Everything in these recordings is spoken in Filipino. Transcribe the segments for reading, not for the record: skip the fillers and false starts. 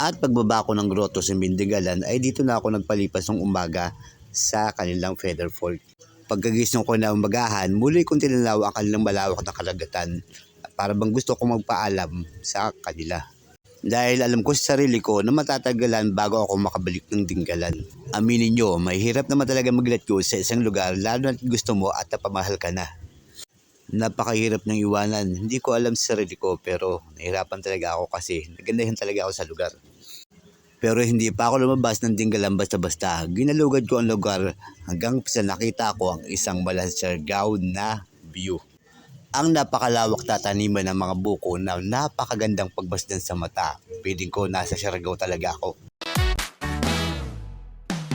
At pagbaba ko ng grotto sa Bindigalan ay dito na ako nagpalipas ng umaga sa kanilang feather fort. Pagkagising ko na umagahan, muli kong tinanaw ang kanilang malawak na karagatan para bang gusto kong magpaalam sa kanila. Dahil alam ko sa sarili ko na matatagalan bago ako makabalik ng Dinggalan. Aminin nyo, mahirap naman talaga mag-let go sa isang lugar lalo na gusto mo at napamahal ka na. Napakahirap ng iwanan. Hindi ko alam sa sarili ko pero nahirapan talaga ako kasi nagandahan talaga ako sa lugar. Pero hindi pa ako lumabas ng Dinggalan basta-basta. Ginalugad ko ang lugar hanggang sa nakita ko ang isang Siargao na view. Ang napakalawak na taniman ng mga buko na napakagandang pagbasdan sa mata. Piling ko nasa Siargao talaga ako.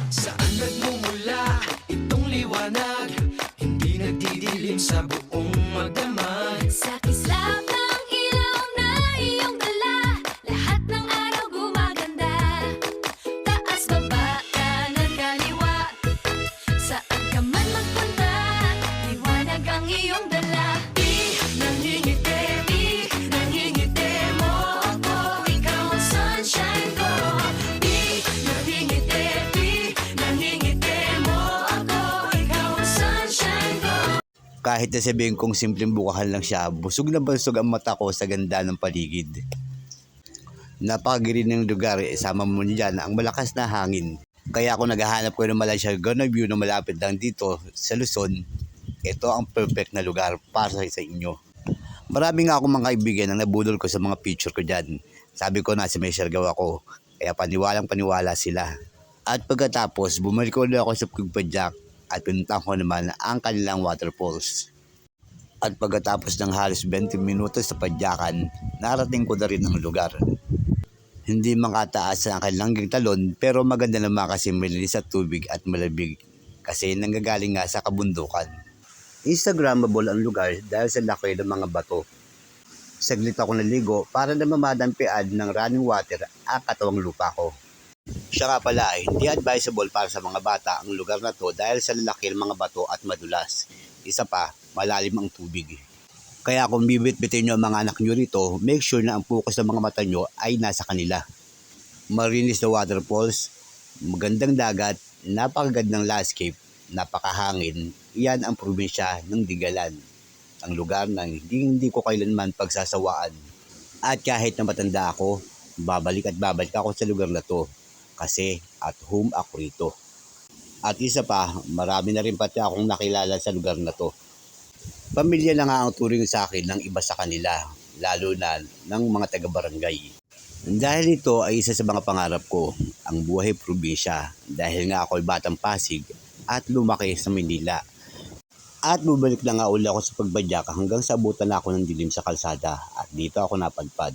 Saan nagmumula itong liwanag? Hindi nagdidilim sa buong magdamag. Sa kislap ng ilaw na iyong dala, lahat ng araw gumaganda. Taas, baba, kanan, kaliwa, saan ka man magpunta, liwanag ang iyong dala. Di nangingiti mo ako, ikaw ang sunshine ko. Di nangingiti mo ako, ikaw ang sunshine ko. Kahit na sabihin kong simpleng bukahan lang siya, busog na busog ang mata ko sa ganda ng paligid. Napakagiri ng lugar, isama mo niyan ang malakas na hangin. Kaya ako naghahanap ko ng Siargao na view na malapit lang dito sa Luzon. Ito ang perfect na lugar para sa inyo. Marami nga akong mga kaibigan ang nabudol ko sa mga picture ko dyan. Sabi ko na may Siargao ako, kaya paniwalang paniwala sila. At pagkatapos, bumalik ulit ako sa Pugpadyak at pinuntahan ko naman ang kanilang waterfalls. At pagkatapos ng halos 20 minutos sa padyakan, narating ko na rin ang lugar. Hindi makataas ang kanilang talon pero maganda naman kasi malinis at tubig at malamig kasi nanggagaling nga sa kabundukan. Instagrammable ang lugar dahil sa laki ng mga bato. Saglit ako naligo para na mamadampian ng running water ang katawang lupa ko. Siya nga pala, hindi advisable para sa mga bata ang lugar na to dahil sa lalaki ng mga bato at madulas. Isa pa, malalim ang tubig. Kaya kung bibit-bitin nyo ang mga anak nyo rito, make sure na ang focus ng mga mata nyo ay nasa kanila. Marinis na waterfalls, magandang dagat, napakagandang landscape, napakahangin, iyan ang probinsya ng Dinggalan. Ang lugar na hindi ko kailanman pagsasawaan. At kahit na matanda ako, babalik ako sa lugar na to. Kasi at home ako rito. At isa pa, marami na rin pati akong nakilala sa lugar na to. Pamilya na nga ang turing sa akin ng iba sa kanila, lalo na ng mga taga-barangay. Dahil ito ay isa sa mga pangarap ko, ang buhay probinsya, dahil nga ako'y batang Pasig at lumaki sa Manila. At bumalik na nga uli ako sa Pagbadyak hanggang sa abutan na ako ng dilim sa kalsada at dito ako napadpad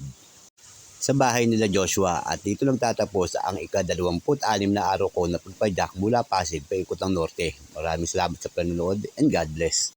sa bahay nila Joshua at dito lang tatapos ang ika-26 na araw ko na pagpadyak mula Pasig paikot ng norte. Maraming salamat sa panonood and God bless.